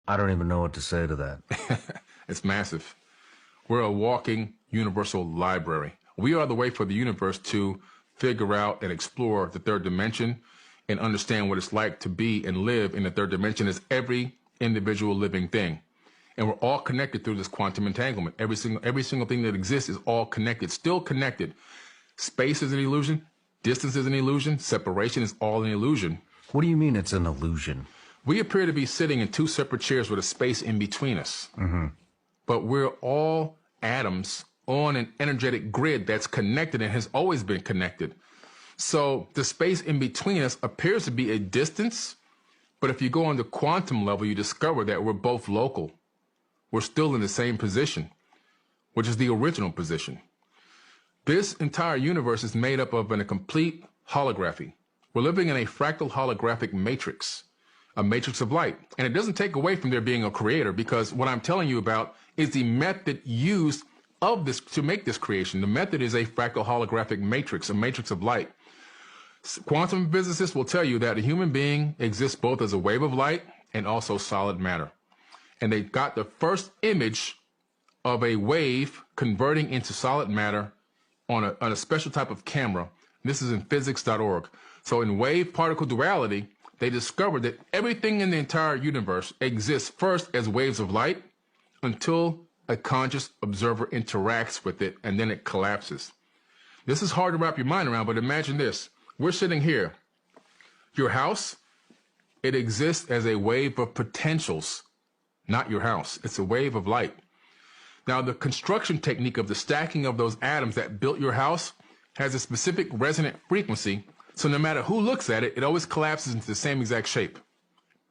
I don't even know what to say to that. It's massive. We're a walking universal library. We are the way for the universe to figure out and explore the third dimension and understand what it's like to be and live in the third dimension as every individual living thing. And we're all connected through this quantum entanglement. Every single thing that exists is all connected, still connected. Space is an illusion. Distance is an illusion. Separation is all an illusion. What do you mean it's an illusion? We appear to be sitting in two separate chairs with a space in between us. But we're all atoms on an energetic grid that's connected and has always been connected. So the space in between us appears to be a distance, but if you go on the quantum level, you discover that we're both local. We're still in the same position, which is the original position. This entire universe is made up of a complete holography. We're living in a fractal holographic matrix, a matrix of light. And it doesn't take away from there being a creator, because what I'm telling you about is the method used of this to make this creation. The method is a fractal holographic matrix, a matrix of light. Quantum physicists will tell you that a human being exists both as a wave of light and also solid matter. And they got the first image of a wave converting into solid matter on a special type of camera. This is in physics.org. So in wave particle duality, they discovered that everything in the entire universe exists first as waves of light until a conscious observer interacts with it, and then it collapses. This is hard to wrap your mind around, but imagine this. We're sitting here. Your house, it exists as a wave of potentials, not your house. It's a wave of light. Now, the construction technique of the stacking of those atoms that built your house has a specific resonant frequency, so no matter who looks at it, it always collapses into the same exact shape.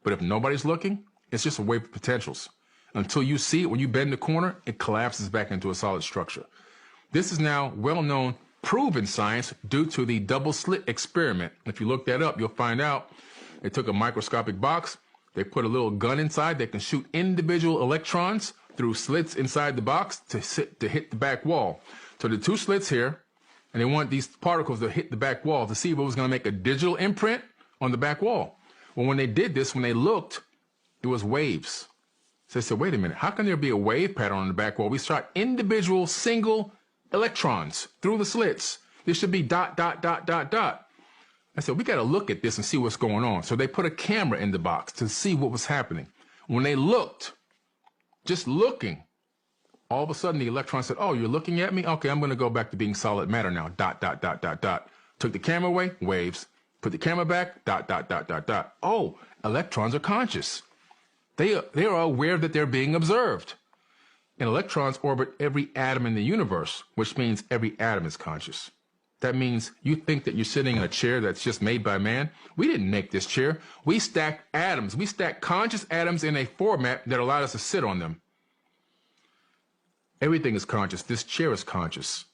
But if nobody's looking, it's just a wave of potentials. Until you see it, when you bend the corner, it collapses back into a solid structure. This is now well-known, proven science due to the double slit experiment. If you look that up, you'll find out they took a microscopic box, they put a little gun inside that can shoot individual electrons through slits inside the box to hit the back wall. So the two slits here, and they want these particles to hit the back wall to see if it was going to make a digital imprint on the back wall. Well, when they did this, when they looked, it was waves. So they said, wait a minute, how can there be a wave pattern on the back wall? We shot individual single electrons through the slits. There should be dot, dot, dot, dot, dot. I said, we got to look at this and see what's going on. So they put a camera in the box to see what was happening. When they looked, just looking, all of a sudden the electron said, oh, you're looking at me? Okay, I'm going to go back to being solid matter now. Dot, dot, dot, dot, dot. Took the camera away, waves. Put the camera back, dot, dot, dot, dot, dot. Oh, electrons are conscious. They are aware that they're being observed. And electrons orbit every atom in the universe, which means every atom is conscious. That means you think that you're sitting in a chair that's just made by man. We didn't make this chair. We stacked atoms. We stacked conscious atoms in a format that allowed us to sit on them. Everything is conscious. This chair is conscious.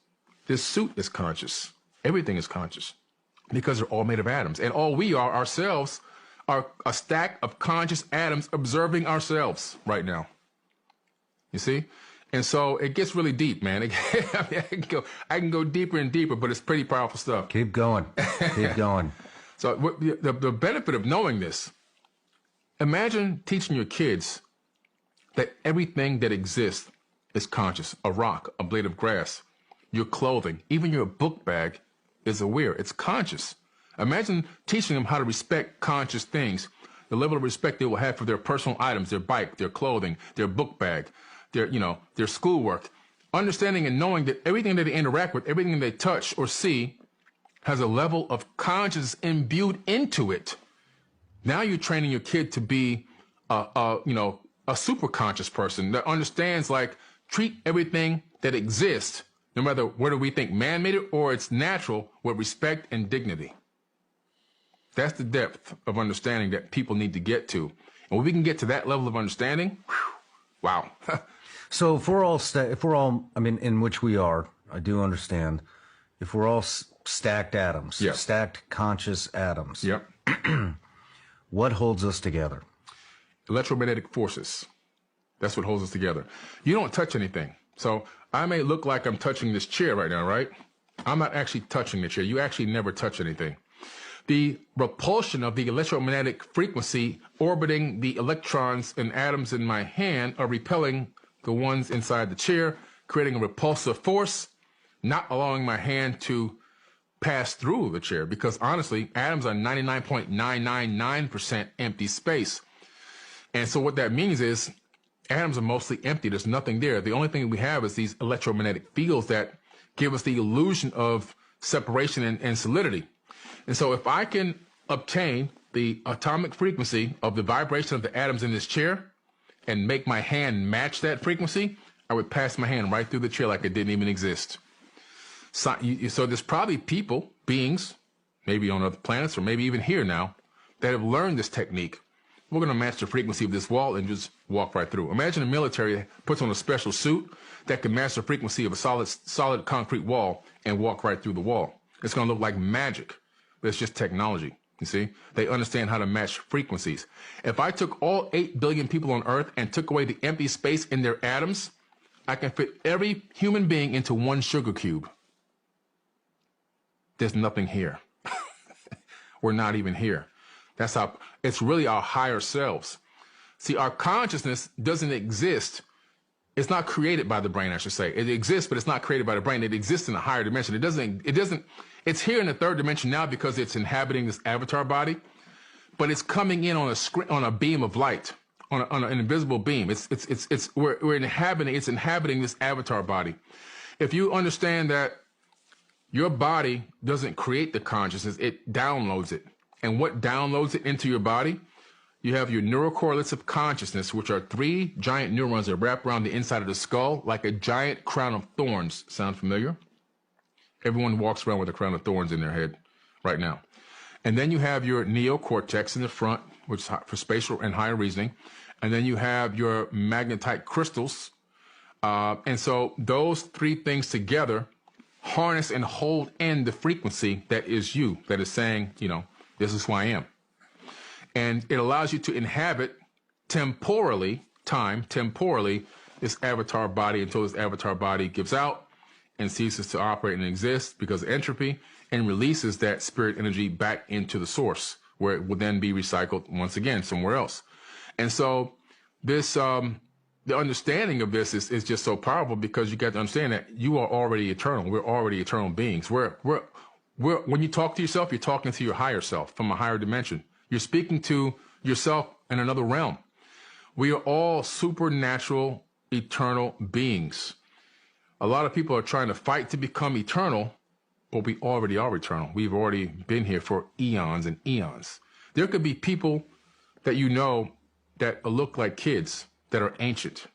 This suit is conscious. Everything is conscious because they're all made of atoms. And all we are ourselves are a stack of conscious atoms observing ourselves right now. You see? And so it gets really deep, man. I can go deeper and deeper, but it's pretty powerful stuff. Keep going. Keep going. So the benefit of knowing this, imagine teaching your kids that everything that exists is conscious. A rock, a blade of grass, your clothing, even your book bag is aware. It's conscious. Imagine teaching them how to respect conscious things, the level of respect they will have for their personal items, their bike, their clothing, their book bag, their schoolwork. Understanding and knowing that everything that they interact with, everything they touch or see has a level of consciousness imbued into it. Now you're training your kid to be a super conscious person that understands, like, treat everything that exists, no matter whether we think man made it or it's natural, with respect and dignity. That's the depth of understanding that people need to get to. And when we can get to that level of understanding, wow. So if we're all, I mean, in which we are, I do understand, if we're all stacked atoms, Yep. stacked conscious atoms, Yep. what holds us together? Electromagnetic forces. That's what holds us together. You don't touch anything. So I may look like I'm touching this chair right now, right? I'm not actually touching the chair. You actually never touch anything. the repulsion of the electromagnetic frequency orbiting the electrons and atoms in my hand are repelling the ones inside the chair, creating a repulsive force, not allowing my hand to pass through the chair, because honestly, atoms are 99.999% empty space. And so what that means is atoms are mostly empty. There's nothing there. The only thing we have is these electromagnetic fields that give us the illusion of separation and solidity. And so if I can obtain the atomic frequency of the vibration of the atoms in this chair and make my hand match that frequency, I would pass my hand right through the chair like it didn't even exist. So there's probably people, beings, maybe on other planets or maybe even here now, that have learned this technique. We're going to match the frequency of this wall and just walk right through. Imagine the military puts on a special suit that can match the frequency of a solid concrete wall and walk right through the wall. It's going to look like magic, but it's just technology. You see, they understand how to match frequencies. If I took all 8 billion people on Earth and took away the empty space in their atoms, I can fit every human being into one sugar cube. There's nothing here. We're not even here. That's how it's really our higher selves. See, our consciousness doesn't exist. It's not created by the brain, I should say. It exists, but it's not created by the brain. It exists in a higher dimension. It's here in the third dimension now because it's inhabiting this avatar body, but it's coming in on a screen, on a beam of light, on an invisible beam. We're inhabiting this avatar body. If you understand that your body doesn't create the consciousness, it downloads it. And what downloads it into your body? You have your neural correlates of consciousness, which are 3 giant neurons that wrap around the inside of the skull like a giant crown of thorns. Sound familiar? Everyone walks around with a crown of thorns in their head right now. And then you have your neocortex in the front, which is for spatial and higher reasoning. And then you have your magnetite crystals. And so those 3 things together harness and hold in the frequency that is you, that is saying, you know, this is who I am. And it allows you to inhabit temporally, this avatar body until this avatar body gives out and ceases to operate and exist because of entropy, and releases that spirit energy back into the source, where it will then be recycled once again somewhere else. And so this, the understanding of this is just so powerful, because you got to understand that you are already eternal. We're already eternal beings. When you talk to yourself, you're talking to your higher self from a higher dimension. You're speaking to yourself in another realm. We are all supernatural, eternal beings. A lot of people are trying to fight to become eternal, but we already are eternal. We've already been here for eons and eons. There could be people that you know that look like kids that are ancient.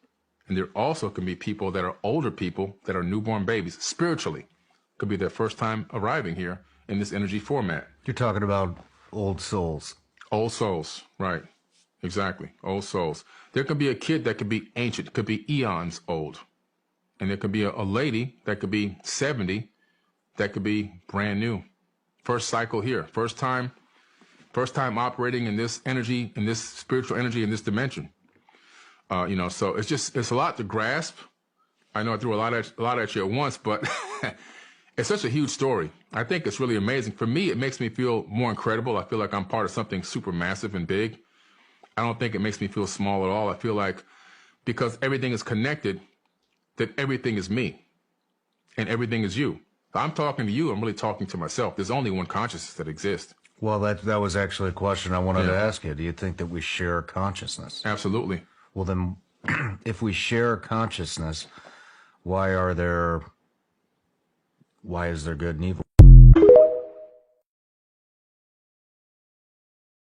And there also can be people that are older people that are newborn babies, spiritually. Could be their first time arriving here in this energy format. You're talking about old souls. Old souls, right. Exactly. Old souls. There could be a kid that could be ancient, could be eons old. And there could be a lady that could be 70, that could be brand new. First cycle here. First time operating in this energy, in this spiritual energy, in this dimension. You know, so it's a lot to grasp. I know I threw a lot at you at once, but it's such a huge story. I think it's really amazing. For me, it makes me feel more incredible. I feel like I'm part of something super massive and big. I don't think it makes me feel small at all. I feel like because everything is connected, that everything is me and everything is you. If I'm talking to you, I'm really talking to myself. There's only one consciousness that exists. Well, that was actually a question I wanted to ask you. Do you think that we share consciousness? Absolutely. Well, then, if we share consciousness, why is there good and evil?